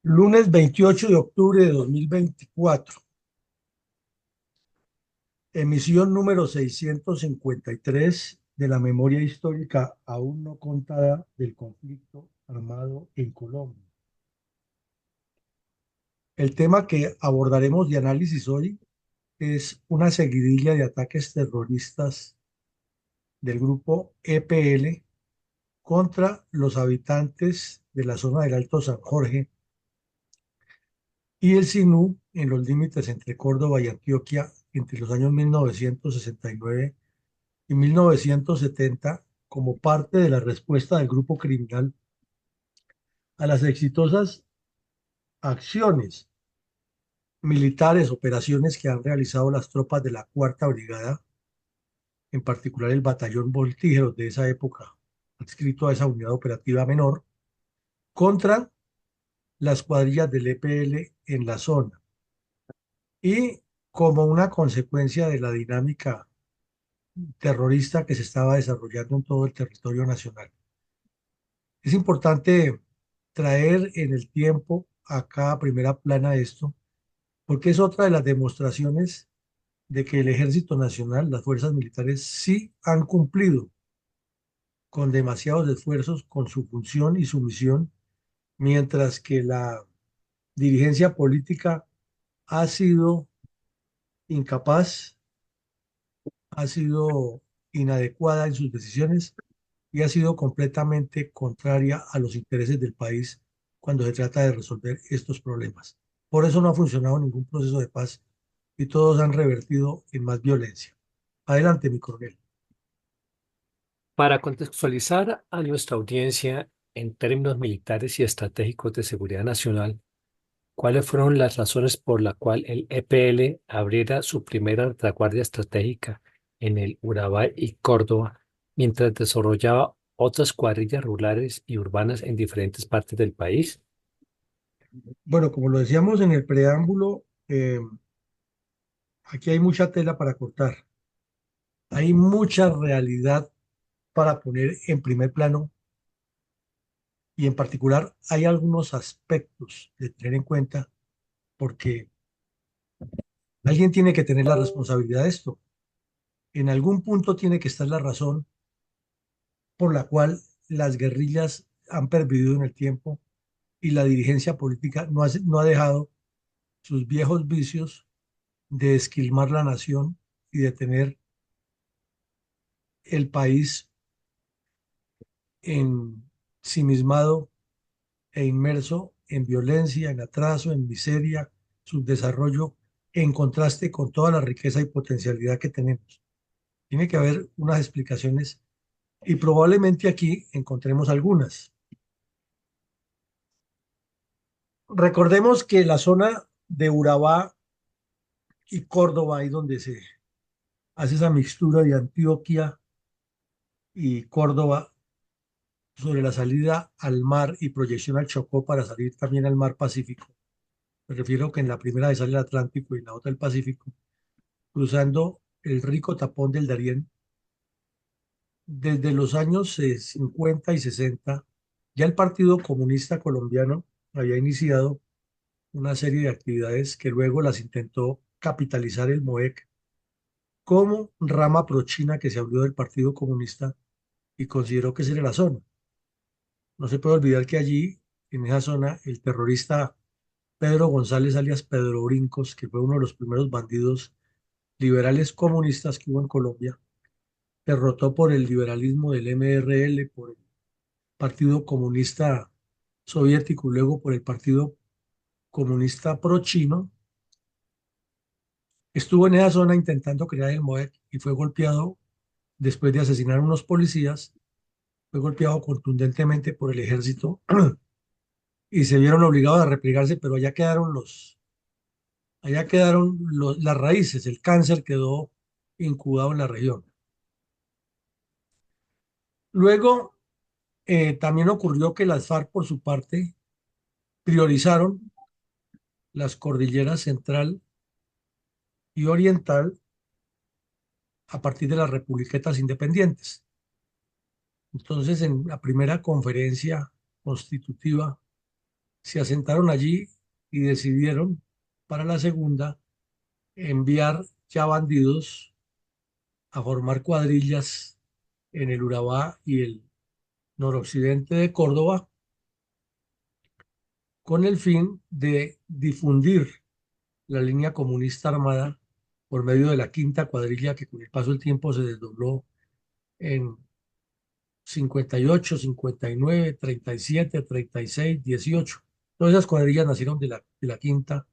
Lunes 28 de octubre de 2024, emisión número 653 de la memoria histórica aún no contada del conflicto armado en Colombia. El tema que abordaremos de análisis hoy es una seguidilla de ataques terroristas del grupo EPL contra los habitantes de la zona del Alto San Jorge y el Sinú en los límites entre Córdoba y Antioquia entre los años 1969 y 1970 como parte de la respuesta del grupo criminal a las exitosas acciones militares, operaciones que han realizado las tropas de la Cuarta Brigada, en particular el batallón Voltígeros de esa época, adscrito a esa unidad operativa menor, contra las cuadrillas del EPL en la zona. Y como una consecuencia de la dinámica terrorista que se estaba desarrollando en todo el territorio nacional. Es importante traer en el tiempo acá a primera plana esto, porque es otra de las demostraciones de que el Ejército Nacional, las fuerzas militares, sí han cumplido con demasiados esfuerzos con su función y su misión, mientras que la dirigencia política ha sido incapaz, ha sido inadecuada en sus decisiones y ha sido completamente contraria a los intereses del país cuando se trata de resolver estos problemas. Por eso no ha funcionado ningún proceso de paz y todos han revertido en más violencia. Adelante, mi coronel. Para contextualizar a nuestra audiencia en términos militares y estratégicos de seguridad nacional, ¿cuáles fueron las razones por las cuales el EPL abriera su primera retaguardia estratégica en el Urabá y Córdoba, mientras desarrollaba otras cuadrillas rurales y urbanas en diferentes partes del país? Bueno, como lo decíamos en el preámbulo, aquí hay mucha tela para cortar. Hay mucha realidad para poner en primer plano y en particular hay algunos aspectos de tener en cuenta porque alguien tiene que tener la responsabilidad de esto. En algún punto tiene que estar la razón por la cual las guerrillas han pervivido en el tiempo y la dirigencia política no ha dejado sus viejos vicios de esquilmar la nación y de tener el país ensimismado e inmerso en violencia, en atraso, en miseria, subdesarrollo, en contraste con toda la riqueza y potencialidad que tenemos. Tiene que haber unas explicaciones y probablemente aquí encontremos algunas. Recordemos que la zona de Urabá y Córdoba, ahí donde se hace esa mixtura de Antioquia y Córdoba sobre la salida al mar y proyección al Chocó para salir también al mar Pacífico. Me refiero que en la primera de sale el Atlántico y en la otra el Pacífico, cruzando el rico tapón del Darién. Desde los años 50 y 60, ya el Partido Comunista Colombiano había iniciado una serie de actividades que luego las intentó capitalizar el MOEC como rama prochina que se abrió del Partido Comunista y consideró que esa era la zona. No se puede olvidar que allí, en esa zona, el terrorista Pedro González, alias Pedro Brincos, que fue uno de los primeros bandidos liberales comunistas que hubo en Colombia, derrotó por el liberalismo del MRL, por el Partido Comunista Soviético y luego por el Partido Comunista Pro-Chino. Estuvo en esa zona intentando crear el MOEC y fue golpeado después de asesinar a unos policías, fue golpeado contundentemente por el ejército y se vieron obligados a replegarse, pero allá quedaron las raíces, el cáncer quedó incubado en la región. Luego, también ocurrió que las FARC, por su parte, priorizaron las cordilleras central y oriental a partir de las republiquetas independientes. Entonces, en la primera conferencia constitutiva se asentaron allí y decidieron para la segunda enviar ya bandidos a formar cuadrillas en el Urabá y el noroccidente de Córdoba con el fin de difundir la línea comunista armada por medio de la quinta cuadrilla que con el paso del tiempo se desdobló en 58, 59, 37, 36, 18. Todas esas cuadrillas nacieron de la quinta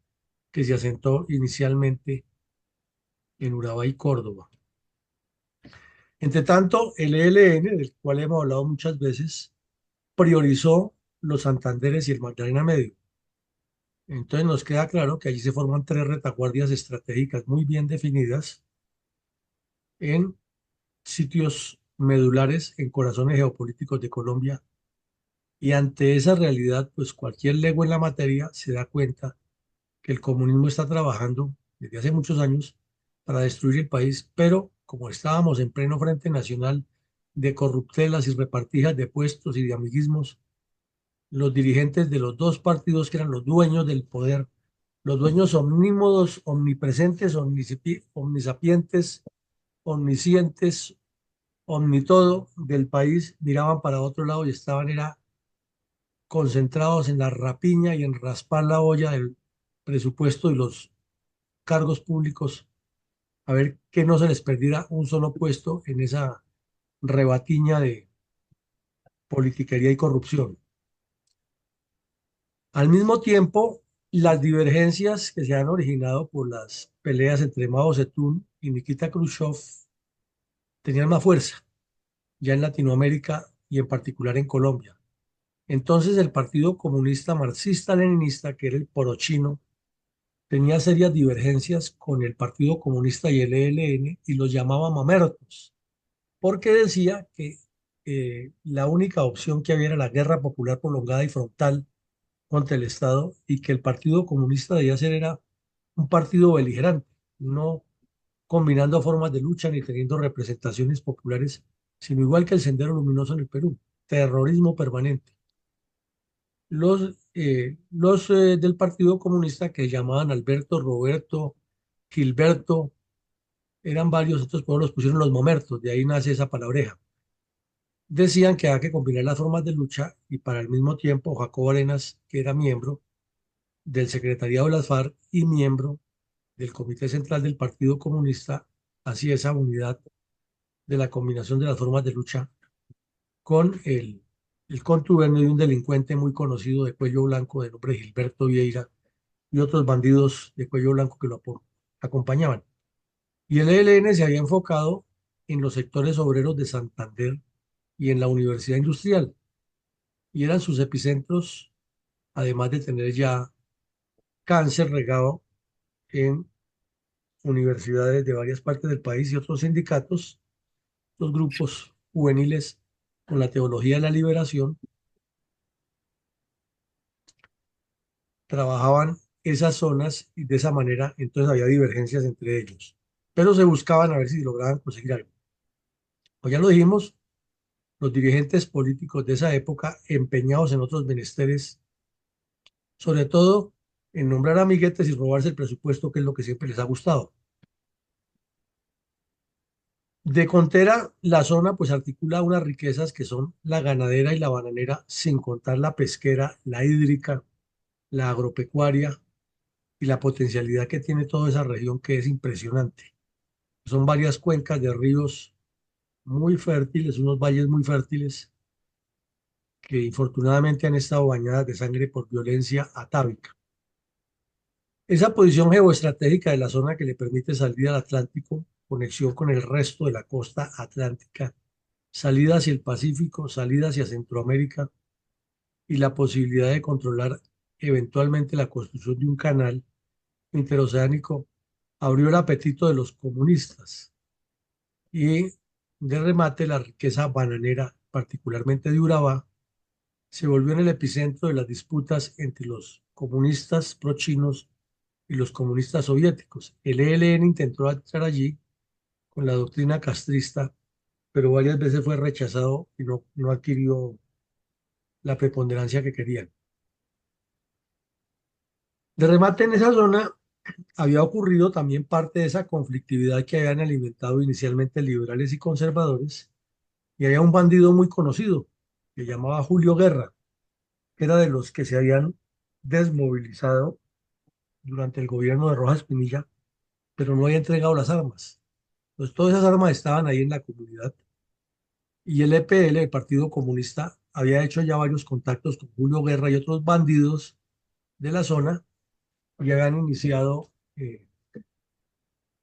que se asentó inicialmente en Urabá y Córdoba. Entre tanto, el ELN, del cual hemos hablado muchas veces, priorizó los Santanderes y el Magdalena Medio. Entonces nos queda claro que allí se forman tres retaguardias estratégicas muy bien definidas en sitios medulares, en corazones geopolíticos de Colombia. Y ante esa realidad, pues cualquier lego en la materia se da cuenta que el comunismo está trabajando desde hace muchos años para destruir el país, pero como estábamos en pleno frente nacional de corruptelas y repartijas de puestos y de amiguismos, los dirigentes de los dos partidos que eran los dueños del poder, los dueños omnímodos, omnipresentes, omnisapientes, omniscientes, omnitodo del país, miraban para otro lado y estaban era concentrados en la rapiña y en raspar la olla del presupuesto y los cargos públicos, a ver que no se les perdiera un solo puesto en esa rebatiña de politiquería y corrupción. Al mismo tiempo, las divergencias que se han originado por las peleas entre Mao Zedong y Nikita Khrushchev tenían más fuerza ya en Latinoamérica y en particular en Colombia. Entonces el Partido Comunista Marxista-Leninista, que era el porochino, tenía serias divergencias con el Partido Comunista y el ELN y los llamaba mamertos, porque decía que la única opción que había era la guerra popular prolongada y frontal contra el Estado y que el Partido Comunista debía ser era un partido beligerante, no combinando formas de lucha ni teniendo representaciones populares, sino igual que el Sendero Luminoso en el Perú, terrorismo permanente. Los del Partido Comunista que llamaban Alberto, Roberto, Gilberto, eran varios, estos pueblos los pusieron los momertos, de ahí nace esa palabreja. Decían que había que combinar las formas de lucha y para el mismo tiempo Jacobo Arenas, que era miembro del secretariado de las FARC y miembro del Comité Central del Partido Comunista, hacía esa unidad de la combinación de las formas de lucha con el contubernio de un delincuente muy conocido de cuello blanco de nombre Gilberto Vieira y otros bandidos de cuello blanco que lo acompañaban. Y el ELN se había enfocado en los sectores obreros de Santander y en la Universidad Industrial, y eran sus epicentros, además de tener ya cáncer regado en universidades de varias partes del país y otros sindicatos, los grupos juveniles con la teología de la liberación trabajaban esas zonas y de esa manera entonces había divergencias entre ellos, pero se buscaban a ver si lograban conseguir algo. Pues ya lo dijimos, los dirigentes políticos de esa época empeñados en otros menesteres, sobre todo en nombrar amiguetes y robarse el presupuesto, que es lo que siempre les ha gustado. De Contera, la zona pues articula unas riquezas que son la ganadera y la bananera, sin contar la pesquera, la hídrica, la agropecuaria y la potencialidad que tiene toda esa región que es impresionante. Son varias cuencas de ríos muy fértiles, unos valles muy fértiles que infortunadamente han estado bañadas de sangre por violencia atávica. Esa posición geoestratégica de la zona que le permite salir al Atlántico, conexión con el resto de la costa atlántica, salida hacia el Pacífico, salida hacia Centroamérica y la posibilidad de controlar eventualmente la construcción de un canal interoceánico, abrió el apetito de los comunistas y de remate la riqueza bananera, particularmente de Urabá, se volvió en el epicentro de las disputas entre los comunistas prochinos y los comunistas soviéticos. El ELN intentó entrar allí con la doctrina castrista, pero varias veces fue rechazado y no adquirió la preponderancia que querían. De remate en esa zona había ocurrido también parte de esa conflictividad que habían alimentado inicialmente liberales y conservadores, y había un bandido muy conocido que llamaba Julio Guerra, que era de los que se habían desmovilizado durante el gobierno de Rojas Pinilla, pero no había entregado las armas. Pues todas esas armas estaban ahí en la comunidad y el EPL, el Partido Comunista, había hecho ya varios contactos con Julio Guerra y otros bandidos de la zona y habían iniciado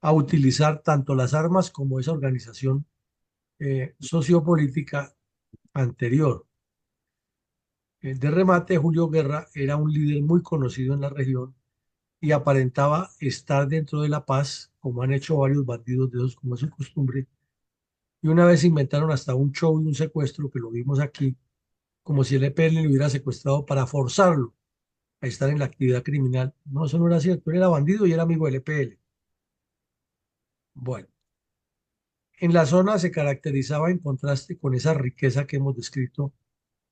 a utilizar tanto las armas como esa organización sociopolítica anterior. De remate, Julio Guerra era un líder muy conocido en la región y aparentaba estar dentro de la paz, como han hecho varios bandidos de esos, como es su costumbre. Y una vez inventaron hasta un show y un secuestro, que lo vimos aquí, como si el EPL le hubiera secuestrado para forzarlo a estar en la actividad criminal. No, eso no era cierto. Él era bandido y era amigo del EPL. Bueno, en la zona se caracterizaba en contraste con esa riqueza que hemos descrito,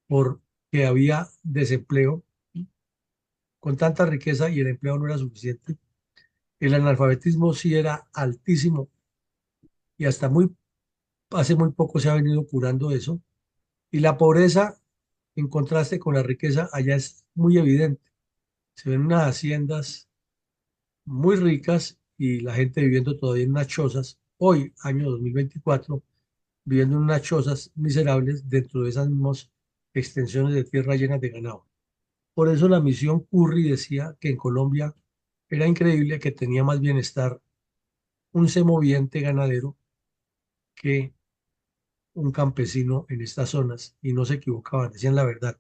porque había desempleo. Con tanta riqueza y el empleo no era suficiente. El analfabetismo sí era altísimo y hasta hace muy poco se ha venido curando eso. Y la pobreza, en contraste con la riqueza, allá es muy evidente. Se ven unas haciendas muy ricas y la gente viviendo todavía en unas chozas, hoy, año 2024, viviendo en unas chozas miserables dentro de esas mismas extensiones de tierra llenas de ganado. Por eso la misión Curry decía que en Colombia era increíble que tenía más bienestar un semoviente ganadero que un campesino en estas zonas y no se equivocaban, decían la verdad.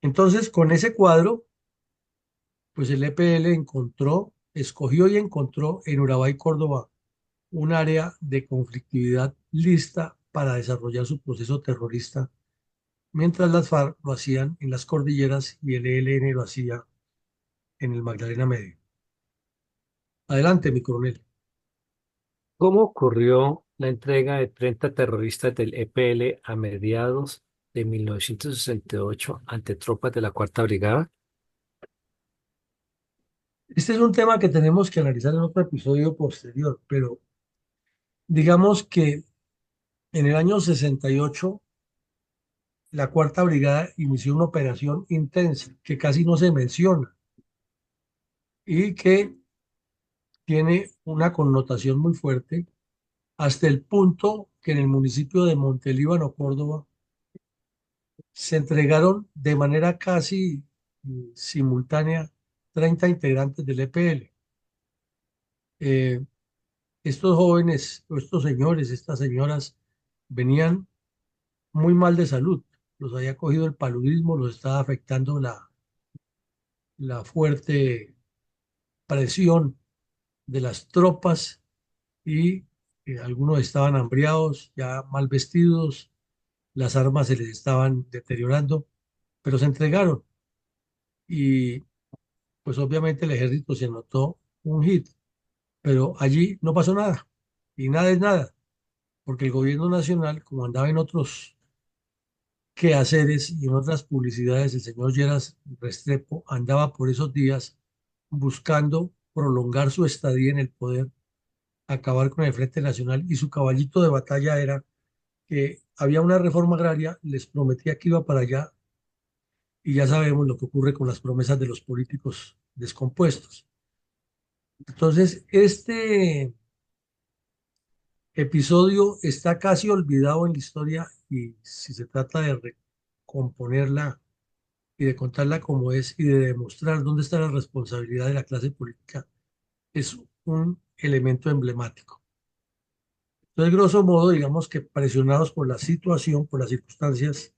Entonces, con ese cuadro, pues el EPL escogió y encontró en Urabá y Córdoba un área de conflictividad lista para desarrollar su proceso terrorista, mientras las FARC lo hacían en las cordilleras y el ELN lo hacía en el Magdalena Medio. Adelante, mi coronel. ¿Cómo ocurrió la entrega de 30 terroristas del EPL a mediados de 1968 ante tropas de la Cuarta Brigada? Este es un tema que tenemos que analizar en otro episodio posterior, pero digamos que en el año 68 la Cuarta Brigada inició una operación intensa que casi no se menciona y que tiene una connotación muy fuerte hasta el punto que en el municipio de Montelíbano, Córdoba, se entregaron de manera casi simultánea 30 integrantes del EPL. Eh, Estos jóvenes, o estos señores, estas señoras, venían muy mal de salud. Los había cogido el paludismo, los estaba afectando la fuerte presión de las tropas y algunos estaban hambriados, ya mal vestidos, las armas se les estaban deteriorando, pero se entregaron y pues obviamente el ejército se anotó un hit, pero allí no pasó nada y nada es nada, porque el gobierno nacional, como andaba en otros quehaceres y en otras publicidades, el señor Lleras Restrepo andaba por esos días buscando prolongar su estadía en el poder, acabar con el Frente Nacional y su caballito de batalla era que había una reforma agraria, les prometía que iba para allá y ya sabemos lo que ocurre con las promesas de los políticos descompuestos. Entonces, este episodio está casi olvidado en la historia y si se trata de recomponerla y de contarla como es y de demostrar dónde está la responsabilidad de la clase política, es un elemento emblemático. Entonces, grosso modo, digamos que presionados por la situación, por las circunstancias,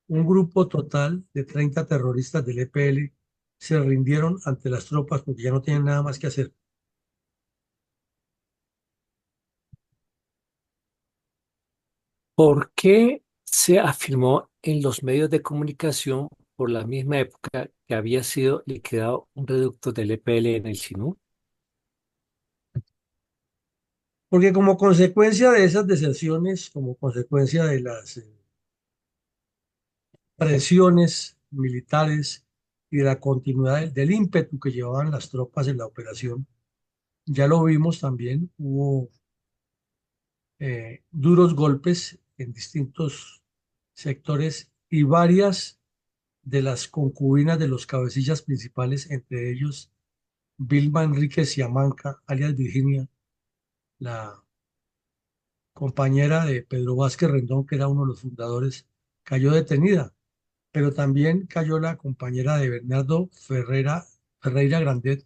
un grupo total de 30 terroristas del EPL se rindieron ante las tropas porque ya no tienen nada más que hacer. ¿Por qué se afirmó en los medios de comunicación por la misma época que había sido liquidado un reducto del EPL en el Sinú? Porque como consecuencia de esas deserciones, como consecuencia de las presiones militares y de la continuidad del ímpetu que llevaban las tropas en la operación. Ya lo vimos también, hubo duros golpes en distintos sectores y varias de las concubinas de los cabecillas principales, entre ellos Vilma Enríquez Siamanca, alias Virginia, la compañera de Pedro Vázquez Rendón, que era uno de los fundadores, cayó detenida, pero también cayó la compañera de Bernardo Ferreira Grandet,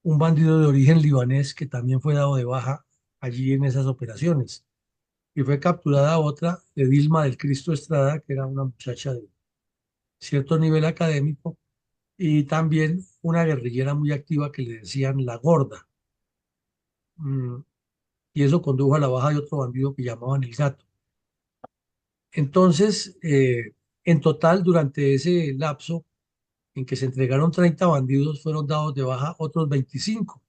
un bandido de origen libanés que también fue dado de baja allí en esas operaciones. Y fue capturada otra de Dilma del Cristo Estrada, que era una muchacha de cierto nivel académico, y también una guerrillera muy activa que le decían La Gorda. Mm, y eso condujo a la baja de otro bandido que llamaban El Gato. Entonces, en total, durante ese lapso en que se entregaron 30 bandidos, fueron dados de baja otros 25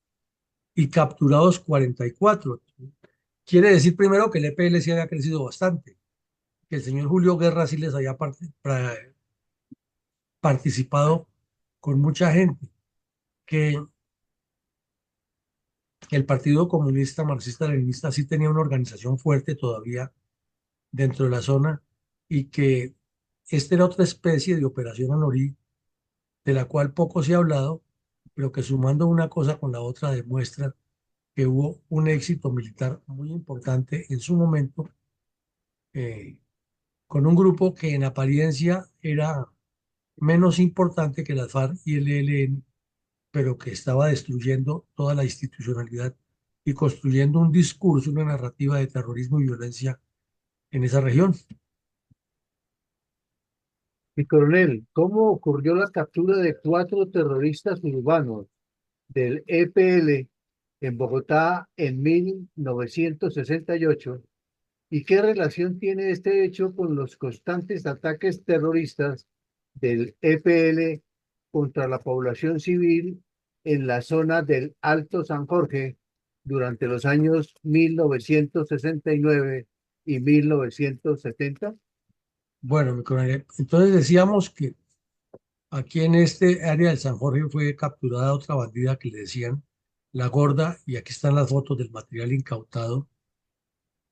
y capturados 44. Quiere decir primero que el EPL sí había crecido bastante, que el señor Julio Guerra sí les había participado con mucha gente, que el Partido Comunista Marxista-Leninista sí tenía una organización fuerte todavía dentro de la zona y que esta era otra especie de operación Anorí de la cual poco se ha hablado, pero que sumando una cosa con la otra demuestra que hubo un éxito militar muy importante en su momento, eh, con un grupo que en apariencia era menos importante que las FARC y el ELN, pero que estaba destruyendo toda la institucionalidad y construyendo un discurso, una narrativa de terrorismo y violencia en esa región. Mi coronel, ¿cómo ocurrió la captura de cuatro terroristas urbanos del EPL en Bogotá en 1968? ¿Y qué relación tiene este hecho con los constantes ataques terroristas del EPL contra la población civil en la zona del Alto San Jorge durante los años 1969 y 1970? Bueno, mi coronel, entonces decíamos que aquí en este área del San Jorge fue capturada otra bandida que le decían La Gorda, y aquí están las fotos del material incautado,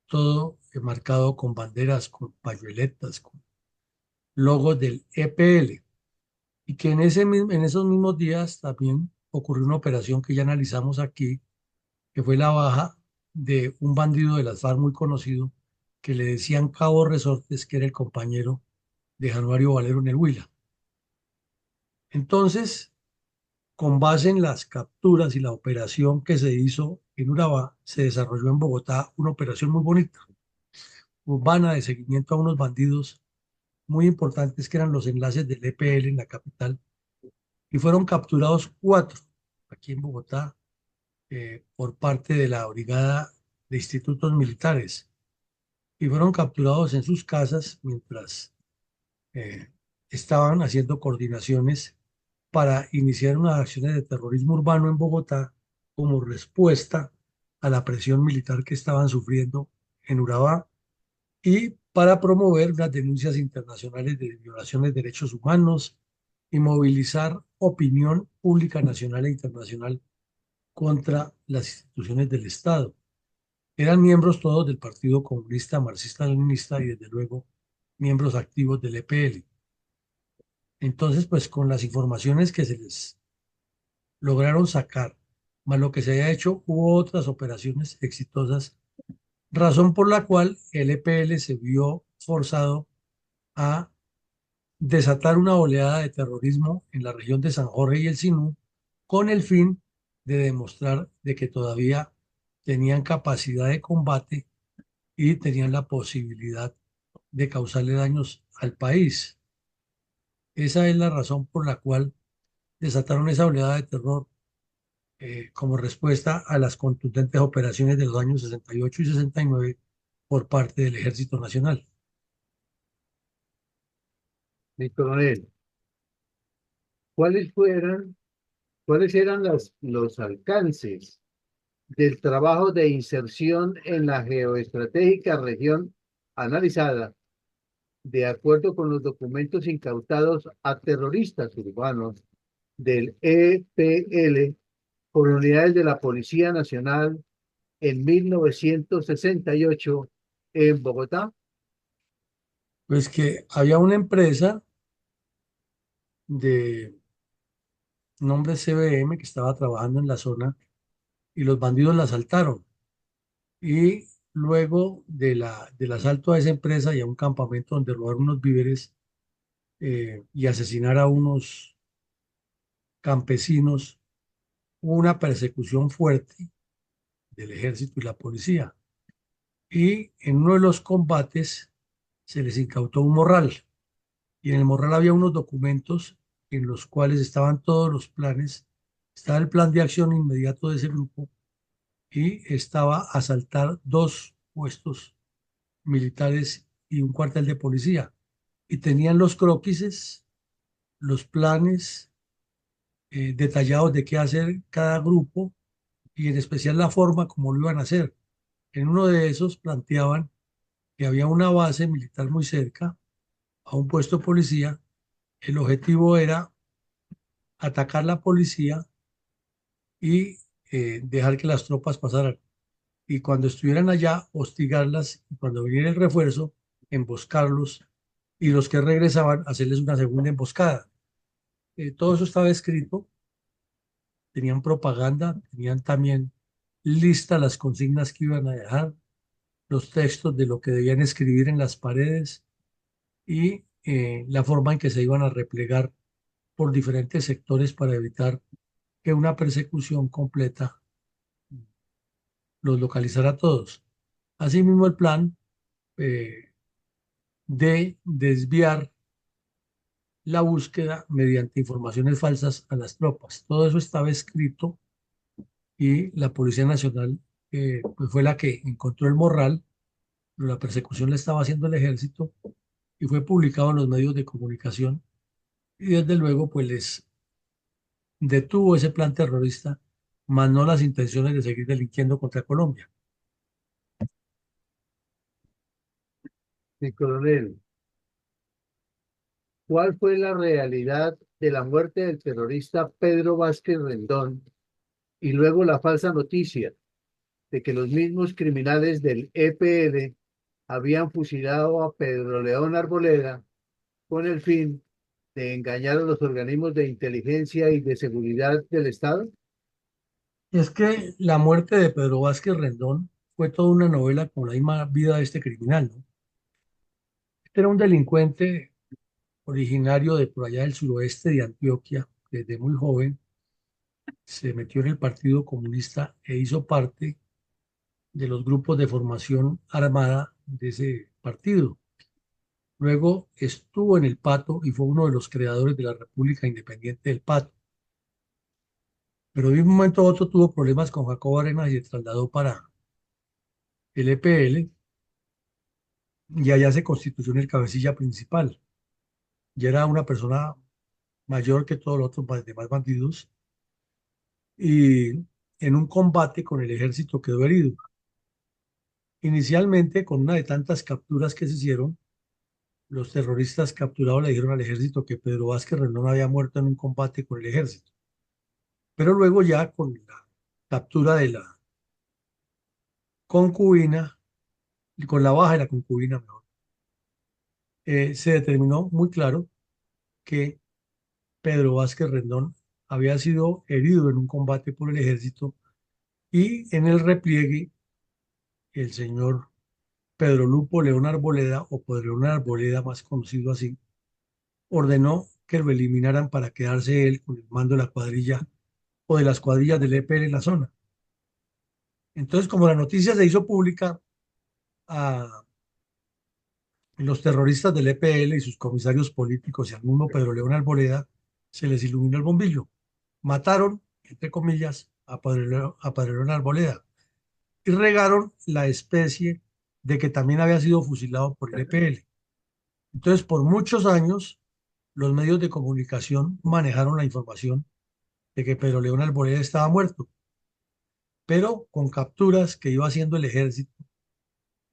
todo marcado con banderas, con pañueletas, con logos del EPL, y que en esos mismos días también ocurrió una operación que ya analizamos aquí, que fue la baja de un bandido de las FARC muy conocido, que le decían Cabo Resortes, que era el compañero de Januario Valero en el Huila. Entonces, con base en las capturas y la operación que se hizo en Urabá, se desarrolló en Bogotá una operación muy bonita, urbana, de seguimiento a unos bandidos muy importantes que eran los enlaces del EPL en la capital, y fueron capturados cuatro aquí en Bogotá por parte de la Brigada de Institutos Militares, y fueron capturados en sus casas mientras eh, estaban haciendo coordinaciones para iniciar unas acciones de terrorismo urbano en Bogotá como respuesta a la presión militar que estaban sufriendo en Urabá y para promover las denuncias internacionales de violaciones de derechos humanos y movilizar opinión pública nacional e internacional contra las instituciones del Estado. Eran miembros todos del Partido Comunista Marxista-Leninista y desde luego miembros activos del EPL. Entonces, pues con las informaciones que se les lograron sacar, más lo que se haya hecho, hubo otras operaciones exitosas, razón por la cual el EPL se vio forzado a desatar una oleada de terrorismo en la región de San Jorge y el Sinú, con el fin de demostrar de que todavía tenían capacidad de combate y tenían la posibilidad de causarle daños al país. Esa es la razón por la cual desataron esa oleada de terror como respuesta a las contundentes operaciones de los años 68 y 69 por parte del Ejército Nacional. Mi coronel, ¿cuáles fueran, cuáles eran los alcances del trabajo de inserción en la geoestratégica región analizada de acuerdo con los documentos incautados a terroristas urbanos del EPL por unidades de la Policía Nacional en 1968 en Bogotá? Pues que había una empresa de nombre CBM que estaba trabajando en la zona y los bandidos la asaltaron. Y luego del asalto a esa empresa y a un campamento donde robaron unos víveres y asesinar a unos campesinos, hubo una persecución fuerte del ejército y la policía. Y en uno de los combates se les incautó un morral. Y en el morral había unos documentos en los cuales estaban todos los planes. Estaba el plan de acción inmediato de ese grupo y estaba asaltar dos puestos militares y un cuartel de policía. Y tenían los croquises, los planes detallados de qué hacer cada grupo y en especial la forma como lo iban a hacer. En uno de esos planteaban que había una base militar muy cerca a un puesto de policía. El objetivo era atacar la policía y dejar que las tropas pasaran. Y cuando estuvieran allá, hostigarlas y cuando viniera el refuerzo, emboscarlos y los que regresaban, hacerles una segunda emboscada. Todo eso estaba escrito, tenían propaganda, tenían también listas las consignas que iban a dejar, los textos de lo que debían escribir en las paredes y la forma en que se iban a replegar por diferentes sectores para evitar que una persecución completa los localizara a todos. Asimismo, el plan eh, de desviar la búsqueda mediante informaciones falsas a las tropas. Todo eso estaba escrito y la Policía Nacional pues fue la que encontró el morral, pero la persecución la estaba haciendo el ejército y fue publicado en los medios de comunicación y desde luego pues les detuvo ese plan terrorista, más no las intenciones de seguir delinquiendo contra Colombia. Mi coronel, ¿cuál fue la realidad de la muerte del terrorista Pedro Vázquez Rendón y luego la falsa noticia de que los mismos criminales del EPL habían fusilado a Pedro León Arboleda con el fin de engañar a los organismos de inteligencia y de seguridad del Estado? Es que la muerte de Pedro Vázquez Rendón fue toda una novela con la misma vida de este criminal, ¿no? Este era un delincuente originario de por allá del suroeste de Antioquia, que desde muy joven se metió en el Partido Comunista e hizo parte de los grupos de formación armada de ese partido. Luego estuvo en el Pato y fue uno de los creadores de la República Independiente del Pato. Pero de un momento a otro tuvo problemas con Jacobo Arenas y se trasladó para el EPL y allá se constituyó en el cabecilla principal. Ya era una persona mayor que todos los otros demás bandidos y en un combate con el ejército quedó herido. Inicialmente, con una de tantas capturas que se hicieron, los terroristas capturados le dijeron al ejército que Pedro Vázquez Rendón había muerto en un combate con el ejército. Pero luego ya con la captura de la concubina, con la baja de la concubina, mejor, se determinó muy claro que Pedro Vázquez Rendón había sido herido en un combate por el ejército y en el repliegue el señor Pedro Lupo León Arboleda, o Pedro León Arboleda más conocido así, ordenó que lo eliminaran para quedarse él con el mando de la cuadrilla o de las cuadrillas del EPL en la zona. Entonces, como la noticia se hizo pública, a los terroristas del EPL y sus comisarios políticos y al mismo Pedro León Arboleda se les iluminó el bombillo. Mataron, entre comillas, a Pedro León Arboleda y regaron la especie de que también había sido fusilado por el EPL. Entonces, por muchos años, los medios de comunicación manejaron la información de que Pedro León Arboleda estaba muerto, pero con capturas que iba haciendo el ejército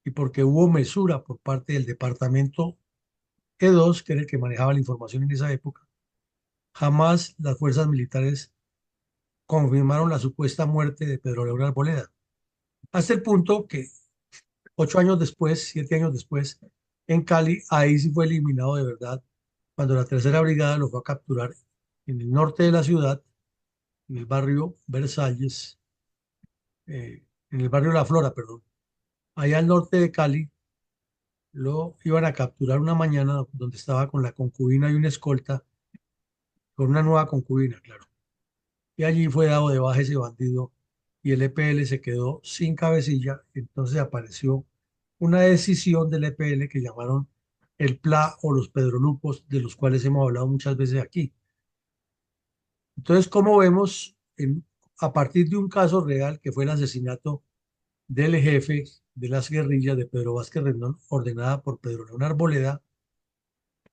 y porque hubo mesura por parte del Departamento E2, que era el que manejaba la información en esa época. Jamás las fuerzas militares confirmaron la supuesta muerte de Pedro León Arboleda, hasta el punto que 8 años después, 7 años después, en Cali, ahí sí fue eliminado de verdad, cuando la tercera brigada lo fue a capturar en el norte de la ciudad, en el barrio Versalles, en el barrio La Flora, perdón. Allá al norte de Cali, lo iban a capturar una mañana donde estaba con la concubina y una escolta, con una nueva concubina, claro. Y allí fue dado de baja ese bandido y el EPL se quedó sin cabecilla. Entonces apareció una decisión del EPL que llamaron el PLA o los Pedrolupos, de los cuales hemos hablado muchas veces aquí. Entonces, como vemos, a partir de un caso real que fue el asesinato del jefe de las guerrillas de Pedro Vázquez Rendón, ordenada por Pedro León Arboleda,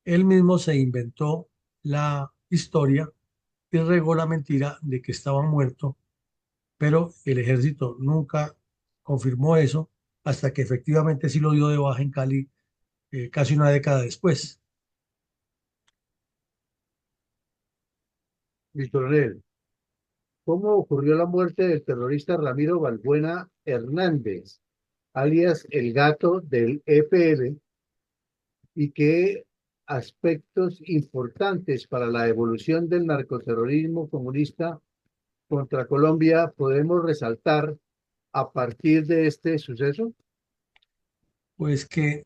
él mismo se inventó la historia y regó la mentira de que estaba muerto, pero el ejército nunca confirmó eso hasta que efectivamente sí lo dio de baja en Cali casi una década después. Mi coronel, ¿cómo ocurrió la muerte del terrorista Ramiro Balbuena Hernández, alias El Gato del EPL, y qué aspectos importantes para la evolución del narcoterrorismo comunista contra Colombia podemos resaltar a partir de este suceso? Pues que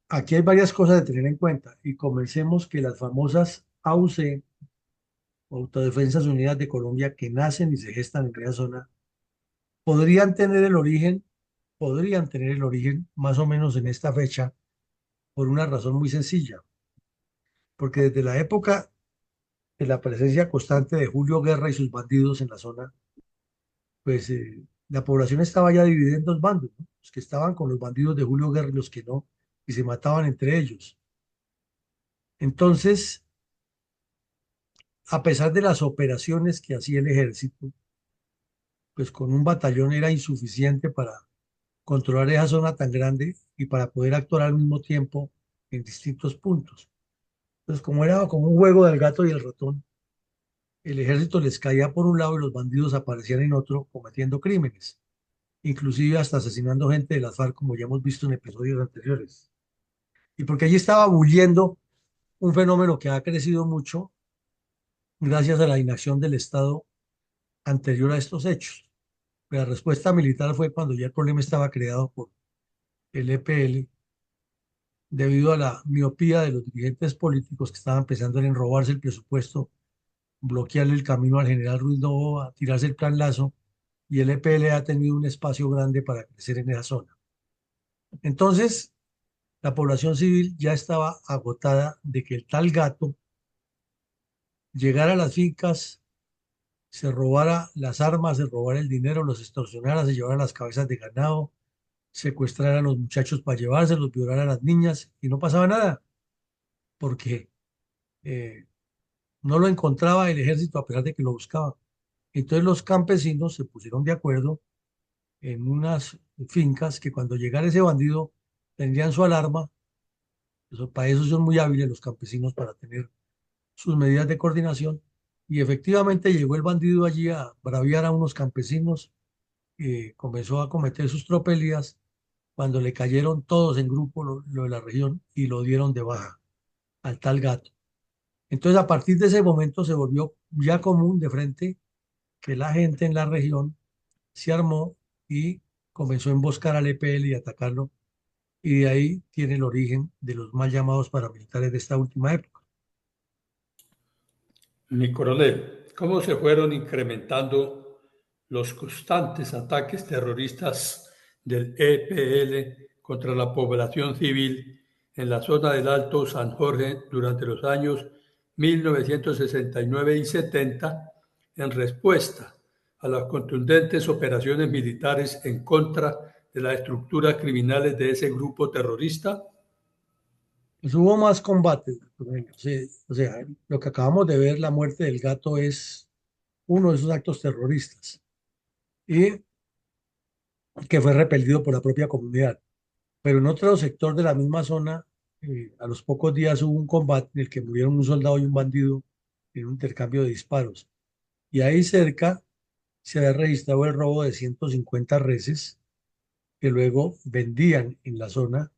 aquí hay varias cosas de tener en cuenta y comencemos que las famosas AUC, Autodefensas Unidas de Colombia, que nacen y se gestan en esa zona, podrían tener el origen, podrían tener el origen más o menos en esta fecha por una razón muy sencilla, porque desde la época de la presencia constante de Julio Guerra y sus bandidos en la zona, pues la población estaba ya dividida en dos bandos, ¿no? Los que estaban con los bandidos de Julio Guerra y los que no, y se mataban entre ellos. Entonces, a pesar de las operaciones que hacía el ejército, pues con un batallón era insuficiente para controlar esa zona tan grande y para poder actuar al mismo tiempo en distintos puntos. Entonces, como era como un juego del gato y el ratón, el ejército les caía por un lado y los bandidos aparecían en otro cometiendo crímenes, inclusive hasta asesinando gente de las FARC, como ya hemos visto en episodios anteriores. Y porque allí estaba bulliendo un fenómeno que ha crecido mucho gracias a la inacción del Estado anterior a estos hechos. La respuesta militar fue cuando ya el problema estaba creado por el EPL, debido a la miopía de los dirigentes políticos que estaban pensando en robarse el presupuesto, bloquearle el camino al general Ruiz Novoa, tirarse el plan Lazo, y el EPL ha tenido un espacio grande para crecer en esa zona. Entonces, la población civil ya estaba agotada de que el tal gato llegara a las fincas, se robara las armas, se robara el dinero, los extorsionara, se llevara las cabezas de ganado, secuestrara a los muchachos para llevárselos, violara a las niñas y no pasaba nada, porque eh, no lo encontraba el ejército a pesar de que lo buscaba. Entonces los campesinos se pusieron de acuerdo en unas fincas que cuando llegara ese bandido tendrían su alarma. Para eso son muy hábiles los campesinos para tener sus medidas de coordinación. Y efectivamente llegó el bandido allí a braviar a unos campesinos, comenzó a cometer sus tropelías cuando le cayeron todos en grupo lo de la región y lo dieron de baja al tal gato. Entonces a partir de ese momento se volvió ya común de frente que la gente en la región se armó y comenzó a emboscar al EPL y atacarlo. Y de ahí tiene el origen de los mal llamados paramilitares de esta última época. Mi coronel, ¿cómo se fueron incrementando los constantes ataques terroristas del EPL contra la población civil en la zona del Alto San Jorge durante los años 1969 y 70 en respuesta a las contundentes operaciones militares en contra de las estructuras criminales de ese grupo terrorista? Pues hubo más combates. O sea, lo que acabamos de ver, la muerte del gato, es uno de esos actos terroristas y que fue repelido por la propia comunidad. Pero en otro sector de la misma zona A los pocos días hubo un combate en el que murieron un soldado y un bandido en un intercambio de disparos. Y ahí cerca se había registrado el robo de 150 reses que luego vendían en la zona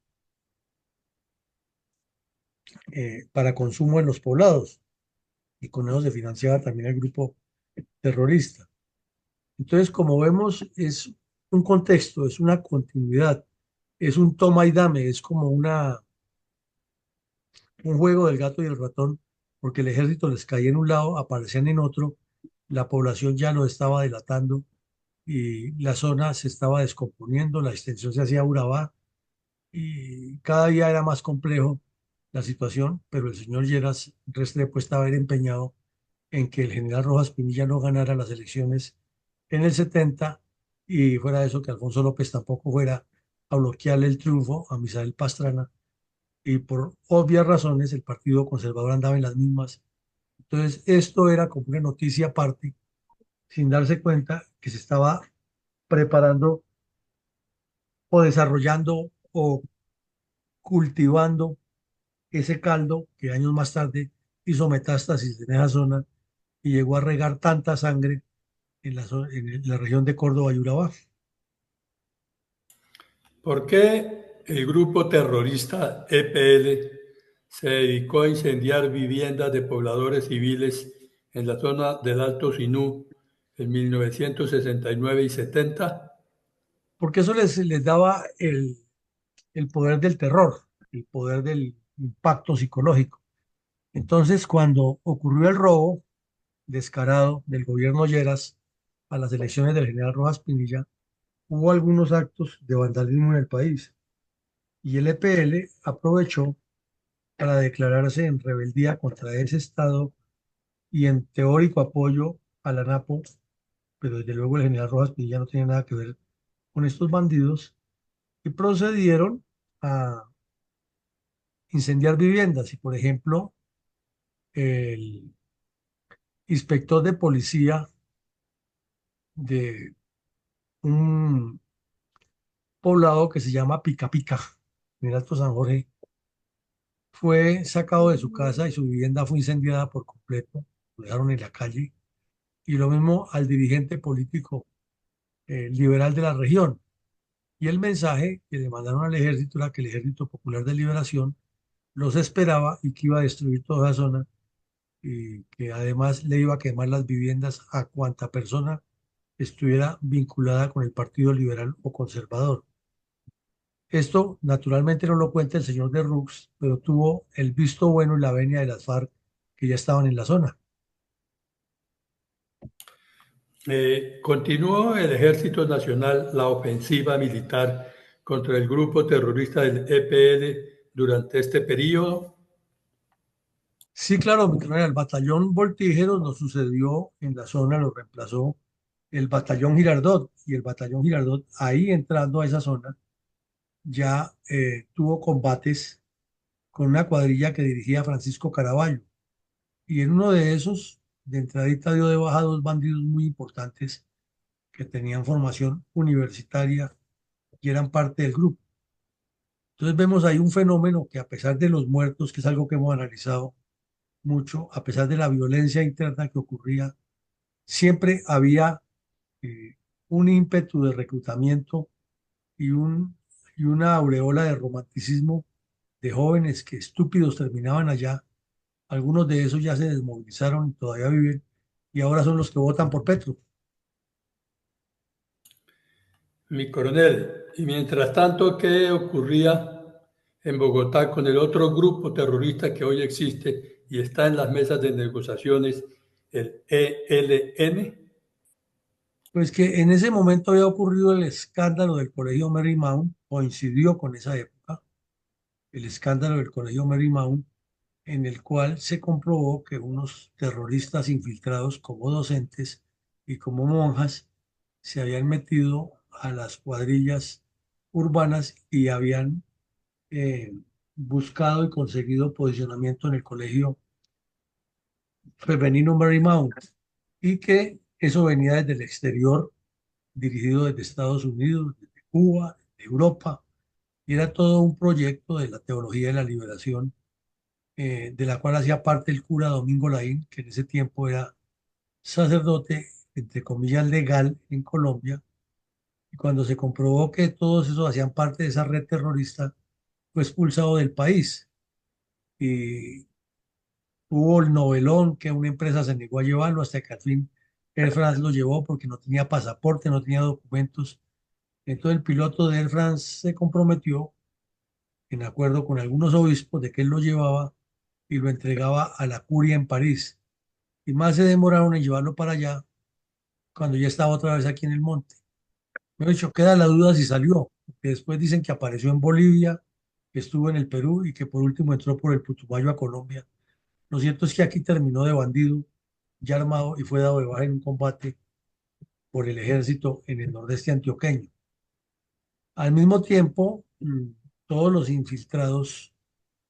para consumo en los poblados. Y con eso se financiaba también el grupo terrorista. Entonces, como vemos, es un contexto, es una continuidad, es un toma y dame, es como un juego del gato y el ratón, porque el ejército les caía en un lado, aparecían en otro, la población ya lo estaba delatando y la zona se estaba descomponiendo, la extensión se hacía Urabá y cada día era más complejo la situación, pero el señor Lleras Restrepo estaba bien empeñado en que el general Rojas Pinilla no ganara las elecciones en el 70 y fuera de eso que Alfonso López tampoco fuera a bloquearle el triunfo a Misael Pastrana y por obvias razones el Partido Conservador andaba en las mismas. Entonces esto era como una noticia aparte sin darse cuenta que se estaba preparando o desarrollando o cultivando ese caldo que años más tarde hizo metástasis en esa zona y llegó a regar tanta sangre en la región de Córdoba y Urabá. ¿Por qué el grupo terrorista EPL se dedicó a incendiar viviendas de pobladores civiles en la zona del Alto Sinú en 1969 y 70? Porque eso les daba el poder del terror, el poder del impacto psicológico. Entonces, cuando ocurrió el robo descarado del gobierno Lleras a las elecciones del general Rojas Pinilla, hubo algunos actos de vandalismo en el país y el EPL aprovechó para declararse en rebeldía contra ese Estado y en teórico apoyo a la NAPO, pero desde luego el general Rojas Pinilla no tenía nada que ver con estos bandidos y procedieron a incendiar viviendas. Y por ejemplo, el inspector de policía de un poblado que se llama Pica Pica, en el Alto San Jorge, fue sacado de su casa y su vivienda fue incendiada por completo, lo dejaron en la calle. Y lo mismo al dirigente político liberal de la región. Y el mensaje que le mandaron al ejército era que el Ejército Popular de Liberación los esperaba y que iba a destruir toda la zona y que además le iba a quemar las viviendas a cuanta persona estuviera vinculada con el Partido Liberal o Conservador. Esto naturalmente no lo cuenta el señor de Rux, pero tuvo el visto bueno y la venia de las FARC que ya estaban en la zona. Continuó el Ejército Nacional la ofensiva militar contra el grupo terrorista del EPL durante este periodo. Sí, claro, mi coronel, el batallón Voltígeros nos sucedió en la zona, lo reemplazó el batallón Girardot y el batallón Girardot ahí entrando a esa zona ya tuvo combates con una cuadrilla que dirigía Francisco Caraballo y en uno de esos de entradita dio de baja dos bandidos muy importantes que tenían formación universitaria y eran parte del grupo. Entonces vemos ahí un fenómeno que a pesar de los muertos, que es algo que hemos analizado mucho, a pesar de la violencia interna que ocurría, siempre había eh, un ímpetu de reclutamiento y, y una aureola de romanticismo de jóvenes que estúpidos terminaban allá. Algunos de esos ya se desmovilizaron y todavía viven y ahora son los que votan por Petro. Mi coronel, y mientras tanto, ¿qué ocurría en Bogotá con el otro grupo terrorista que hoy existe y está en las mesas de negociaciones, el ELN? Pues que en ese momento había ocurrido el escándalo del Colegio Marymount, coincidió con esa época, el escándalo del Colegio Marymount, en el cual se comprobó que unos terroristas infiltrados como docentes y como monjas se habían metido a las cuadrillas urbanas y habían eh, buscado y conseguido posicionamiento en el colegio femenino Marymount y que eso venía desde el exterior, dirigido desde Estados Unidos, desde Cuba, de Europa, Y era todo un proyecto de la teología de la liberación, de la cual hacía parte el cura Domingo Laín, que en ese tiempo era sacerdote, entre comillas, legal en Colombia. Y cuando se comprobó que todos esos hacían parte de esa red terrorista, fue expulsado del país. Y hubo el novelón que una empresa se negó a llevarlo hasta que al fin Air France lo llevó porque no tenía pasaporte, no tenía documentos. Entonces el piloto de Air France se comprometió, en acuerdo con algunos obispos, de que él lo llevaba y lo entregaba a la curia en París. Y más se demoraron en llevarlo para allá cuando ya estaba otra vez aquí en el monte. Me he dicho, queda la duda si salió, porque después dicen que apareció en Bolivia, que estuvo en el Perú y que por último entró por el Putumayo a Colombia. Lo cierto es que aquí terminó de bandido, ya armado, y fue dado de baja en un combate por el ejército en el nordeste antioqueño. Al mismo tiempo, todos los infiltrados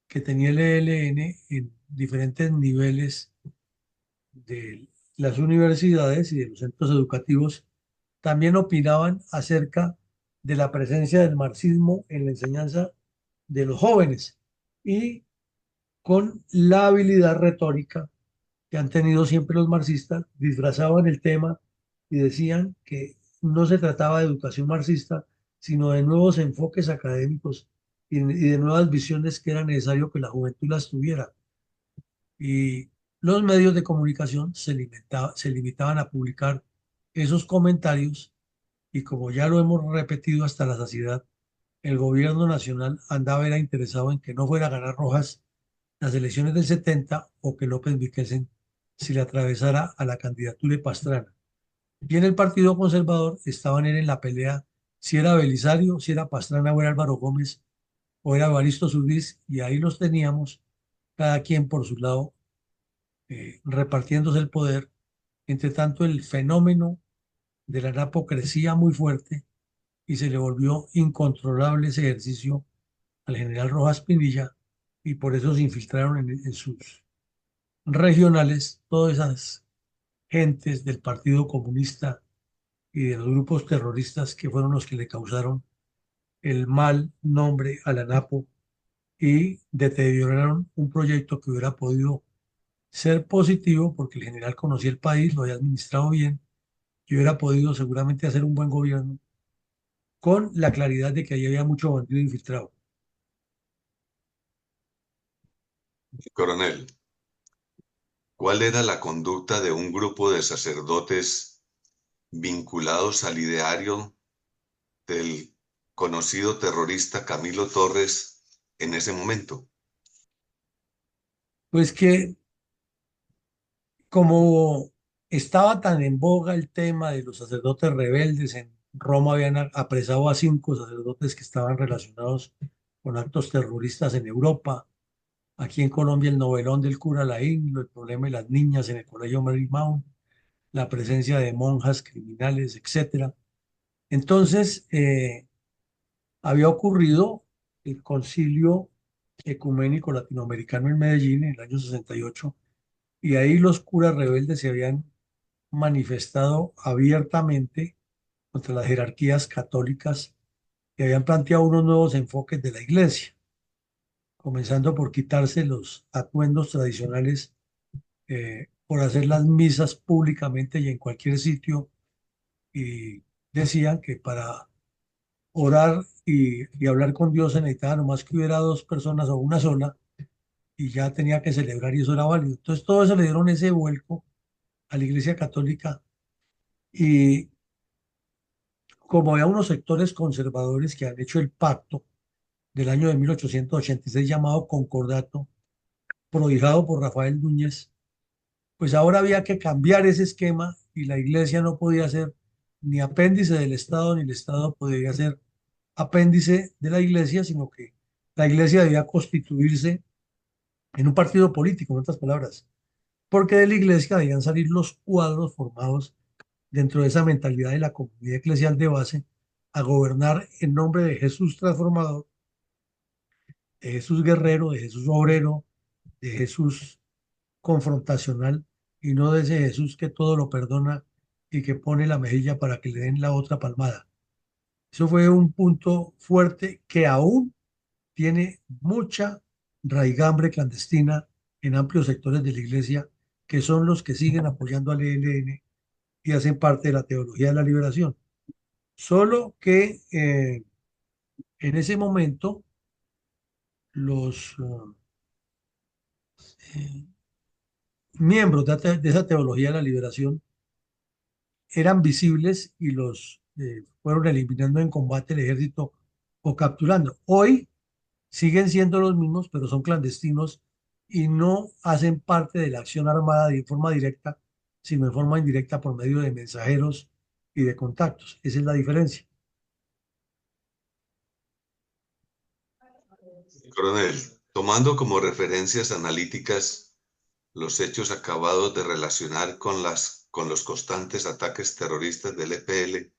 que tenía el ELN en diferentes niveles de las universidades y de los centros educativos también opinaban acerca de la presencia del marxismo en la enseñanza de los jóvenes y con la habilidad retórica que han tenido siempre los marxistas, disfrazaban el tema y decían que no se trataba de educación marxista, sino de nuevos enfoques académicos y de nuevas visiones que era necesario que la juventud las tuviera. Y los medios de comunicación se limitaban a publicar esos comentarios y como ya lo hemos repetido hasta la saciedad, el gobierno nacional andaba era interesado en que no fuera a ganar Rojas las elecciones del 70 o que López Miquelsen se le atravesara a la candidatura de Pastrana. Y en el Partido Conservador estaban en la pelea si era Belisario, si era Pastrana o era Álvaro Gómez o era Evaristo Solís, y ahí los teníamos, cada quien por su lado, repartiéndose el poder. Entre tanto, el fenómeno de la Napo crecía muy fuerte y se le volvió incontrolable ese ejercicio al general Rojas Pinilla, y por eso se infiltraron en sus regionales todas esas gentes del Partido Comunista y de los grupos terroristas que fueron los que le causaron el mal nombre a la Napo y deterioraron un proyecto que hubiera podido ser positivo porque el general conocía el país, lo había administrado bien y hubiera podido seguramente hacer un buen gobierno con la claridad de que ahí había mucho bandido infiltrado. Coronel, ¿cuál era la conducta de un grupo de sacerdotes vinculados al ideario del conocido terrorista Camilo Torres en ese momento? Pues que como estaba tan en boga el tema de los sacerdotes rebeldes, en Roma habían apresado a 5 sacerdotes que estaban relacionados con actos terroristas en Europa. Aquí en Colombia el novelón del cura Laín, el problema de las niñas en el colegio Marymount, la presencia de monjas criminales, etcétera. Entonces, había ocurrido el Concilio Ecuménico Latinoamericano en Medellín en el año 68 y ahí los curas rebeldes se habían manifestado abiertamente contra las jerarquías católicas y habían planteado unos nuevos enfoques de la iglesia, comenzando por quitarse los atuendos tradicionales, por hacer las misas públicamente y en cualquier sitio, y decían que para orar y hablar con Dios se necesitaba nomás que hubiera 2 personas o una sola y ya tenía que celebrar y eso era válido. Entonces todo eso le dieron ese vuelco a la Iglesia Católica y como había unos sectores conservadores que han hecho el pacto del año de 1886 llamado Concordato, prohijado por Rafael Núñez, pues ahora había que cambiar ese esquema y la Iglesia no podía ser ni apéndice del Estado, ni el Estado podía ser apéndice de la Iglesia, sino que la Iglesia debía constituirse en un partido político, en otras palabras, porque de la Iglesia debían salir los cuadros formados dentro de esa mentalidad de la comunidad eclesial de base a gobernar en nombre de Jesús transformador, de Jesús guerrero, de Jesús obrero, de Jesús confrontacional y no de ese Jesús que todo lo perdona y que pone la mejilla para que le den la otra palmada. Eso fue un punto fuerte que aún tiene mucha raigambre clandestina en amplios sectores de la iglesia, que son los que siguen apoyando al ELN y hacen parte de la teología de la liberación. Solo que en ese momento los eh, miembros de esa teología de la liberación eran visibles y los fueron eliminando en combate el ejército o capturando. Hoy siguen siendo los mismos, pero son clandestinos y no hacen parte de la acción armada de forma directa, sino de forma indirecta por medio de mensajeros y de contactos. Esa es la diferencia. Coronel, tomando como referencias analíticas los hechos acabados de relacionar con los constantes ataques terroristas del EPL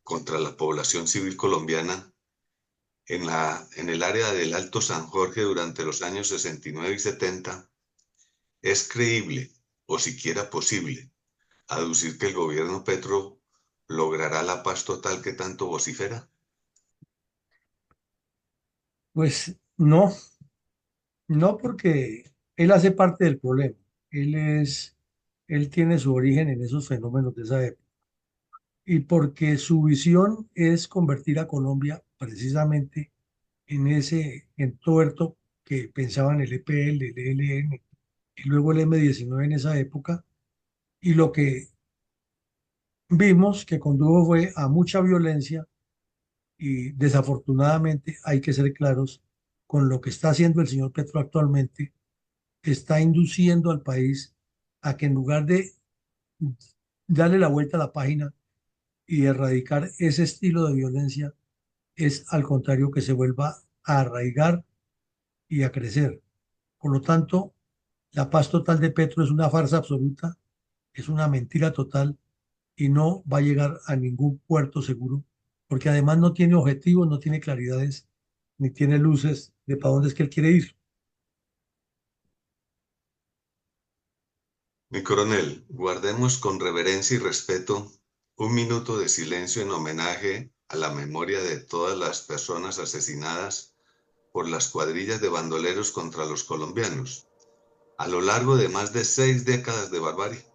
contra la población civil colombiana en el área del Alto San Jorge durante los años 69 y 70, ¿es creíble o siquiera posible aducir que el gobierno Petro logrará la paz total que tanto vocifera? Pues no, no porque él hace parte del problema. Él tiene su origen en esos fenómenos de esa época. Y porque su visión es convertir a Colombia precisamente en ese entuerto que pensaban el EPL, el ELN y luego el M-19 en esa época. Y lo que vimos que condujo fue a mucha violencia y desafortunadamente hay que ser claros con lo que está haciendo el señor Petro actualmente, está induciendo al país a que en lugar de darle la vuelta a la página y erradicar ese estilo de violencia, es al contrario que se vuelva a arraigar y a crecer. Por lo tanto, la paz total de Petro es una farsa absoluta, es una mentira total y no va a llegar a ningún puerto seguro, porque además no tiene objetivos, no tiene claridades, ni tiene luces de para dónde es que él quiere ir. Mi coronel, guardemos con reverencia y respeto un minuto de silencio en homenaje a la memoria de todas las personas asesinadas por las cuadrillas de bandoleros contra los colombianos a lo largo de más de 6 décadas de barbarie.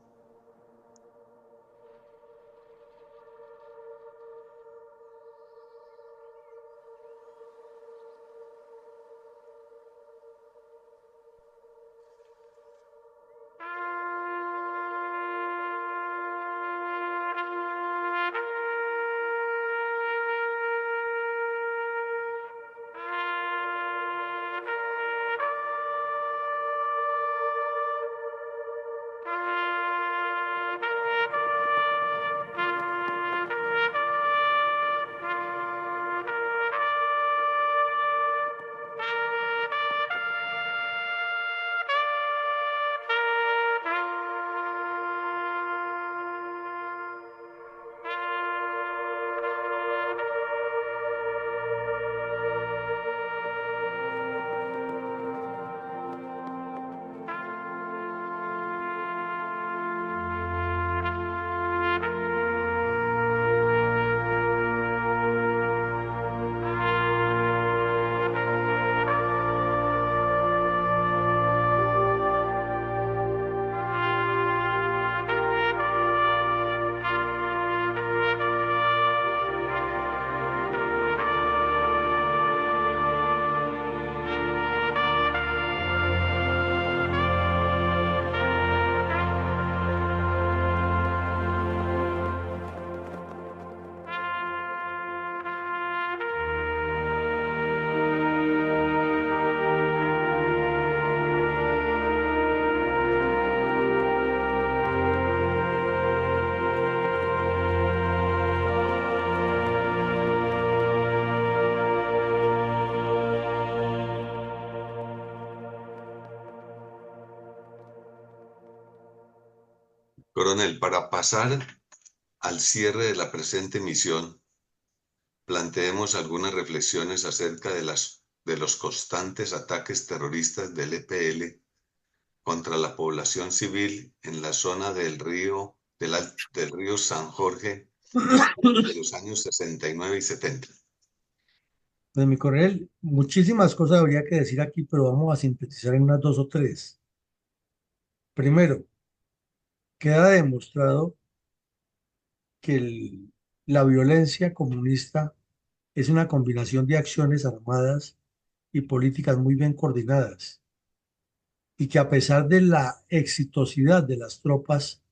Coronel, para pasar al cierre de la presente misión, planteemos algunas reflexiones acerca de los constantes ataques terroristas del EPL contra la población civil en la zona del río San Jorge de los años 69 y 70. Pues mi coronel, muchísimas cosas habría que decir aquí, pero vamos a sintetizar en unas dos o tres. Primero, queda demostrado que la violencia comunista es una combinación de acciones armadas y políticas muy bien coordinadas, y que a pesar de la exitosidad de las tropas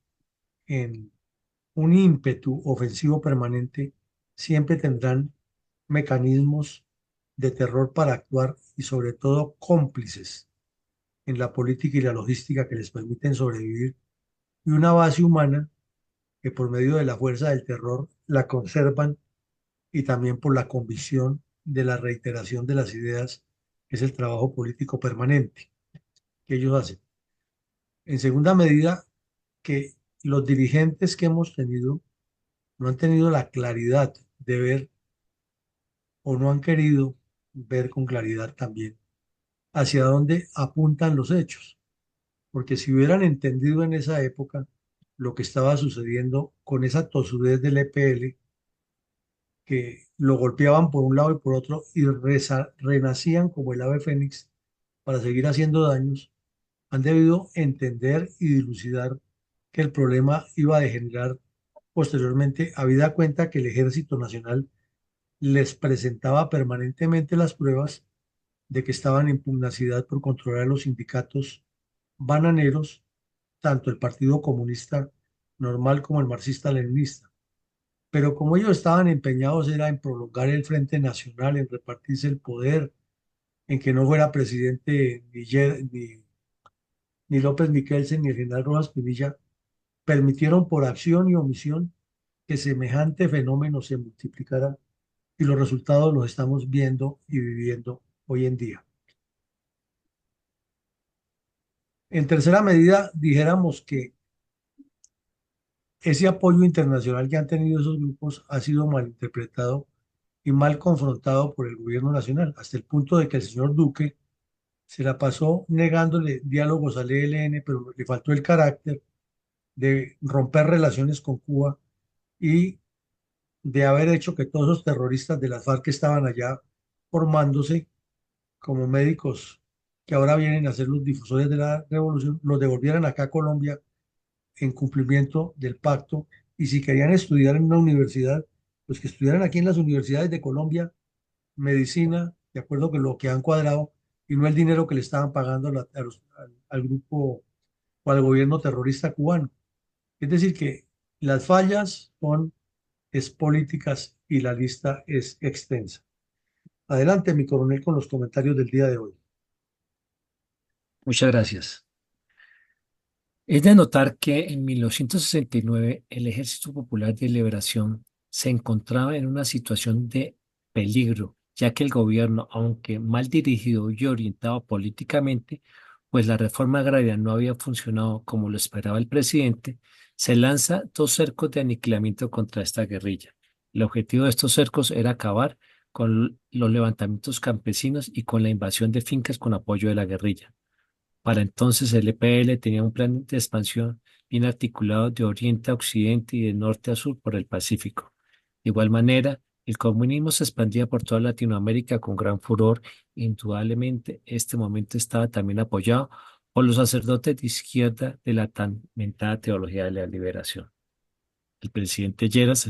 en un ímpetu ofensivo permanente, siempre tendrán mecanismos de terror para actuar y sobre todo cómplices en la política y la logística que les permiten sobrevivir, y una base humana que por medio de la fuerza del terror la conservan, y también por la convicción de la reiteración de las ideas, que es el trabajo político permanente que ellos hacen. En segunda medida, que los dirigentes que hemos tenido no han tenido la claridad de ver, o no han querido ver con claridad también, hacia dónde apuntan los hechos. Porque si hubieran entendido en esa época lo que estaba sucediendo con esa tosudez del EPL, que lo golpeaban por un lado y por otro y renacían como el ave fénix para seguir haciendo daños, han debido entender y dilucidar que el problema iba a degenerar posteriormente, habida cuenta que el Ejército Nacional les presentaba permanentemente las pruebas de que estaban en pugnacidad por controlar los sindicatos bananeros, tanto el Partido Comunista normal como el marxista-leninista. Pero como ellos estaban empeñados era en prolongar el Frente Nacional, en repartirse el poder, en que no fuera presidente ni López Miquelsen ni el general Rojas Pinilla, permitieron por acción y omisión que semejante fenómeno se multiplicara, y los resultados los estamos viendo y viviendo hoy en día. En tercera medida, dijéramos que ese apoyo internacional que han tenido esos grupos ha sido malinterpretado y mal confrontado por el gobierno nacional, hasta el punto de que el señor Duque se la pasó negándole diálogos al ELN, pero le faltó el carácter de romper relaciones con Cuba y de haber hecho que todos esos terroristas de las FARC que estaban allá formándose como médicos, que ahora vienen a ser los difusores de la revolución, los devolvieran acá a Colombia en cumplimiento del pacto. Y si querían estudiar en una universidad, pues que estudiaran aquí en las universidades de Colombia medicina, de acuerdo con lo que han cuadrado, y no el dinero que le estaban pagando al grupo o al gobierno terrorista cubano. Es decir, que las fallas son es políticas y la lista es extensa. Adelante, mi coronel, con los comentarios del día de hoy. Muchas gracias. Es de notar que en 1969 el Ejército Popular de Liberación se encontraba en una situación de peligro, ya que el gobierno, aunque mal dirigido y orientado políticamente, pues la reforma agraria no había funcionado como lo esperaba el presidente, se lanza dos cercos de aniquilamiento contra esta guerrilla. El objetivo de estos cercos era acabar con los levantamientos campesinos y con la invasión de fincas con apoyo de la guerrilla. Para entonces el EPL tenía un plan de expansión bien articulado de oriente a occidente y de norte a sur por el Pacífico. De igual manera, el comunismo se expandía por toda Latinoamérica con gran furor. Indudablemente, este momento estaba también apoyado por los sacerdotes de izquierda de la tan mentada teología de la liberación. El presidente Lleras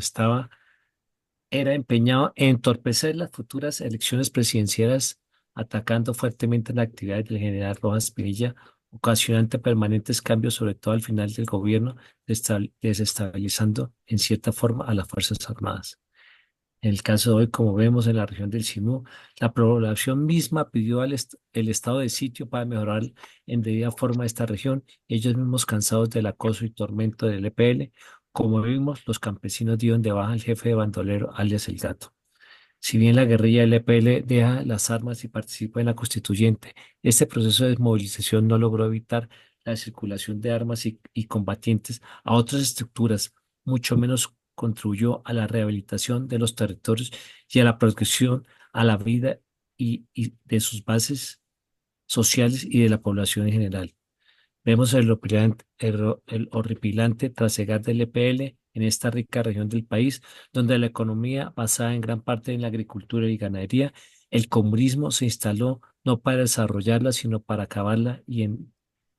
era empeñado en entorpecer las futuras elecciones presidenciales, atacando fuertemente la actividad del general Rojas Pinilla, ocasionando permanentes cambios, sobre todo al final del gobierno, desestabilizando en cierta forma a las Fuerzas Armadas. En el caso de hoy, como vemos en la región del Sinú, la población misma pidió el estado de sitio para mejorar en debida forma esta región. Ellos mismos, cansados del acoso y tormento del EPL, como vimos, los campesinos dieron de baja al jefe de bandolero, alias El Gato. Si bien la guerrilla del EPL deja las armas y participa en la constituyente, este proceso de desmovilización no logró evitar la circulación de armas y combatientes a otras estructuras, mucho menos contribuyó a la rehabilitación de los territorios y a la protección a la vida y de sus bases sociales y de la población en general. Vemos el horripilante trasegar del EPL en esta rica región del país, donde la economía basada en gran parte en la agricultura y ganadería, el comunismo se instaló no para desarrollarla, sino para acabarla y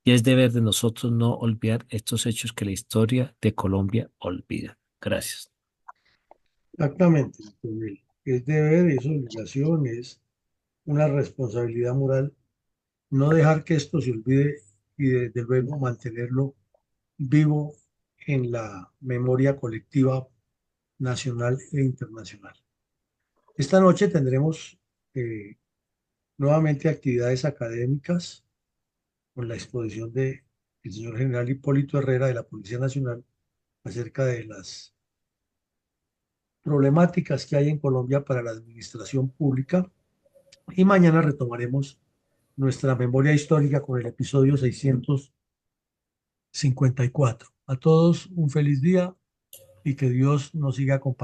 es deber de nosotros no olvidar estos hechos que la historia de Colombia olvida. Gracias. Exactamente, doctor Miguel. Es deber, es obligación, es una responsabilidad moral no dejar que esto se olvide y desde luego mantenerlo vivo en la memoria colectiva nacional e internacional. Esta noche tendremos nuevamente actividades académicas con la exposición de el señor general Hipólito Herrera de la Policía Nacional acerca de las problemáticas que hay en Colombia para la administración pública y mañana retomaremos nuestra memoria histórica con el episodio 654. A todos un feliz día y que Dios nos siga acompañando.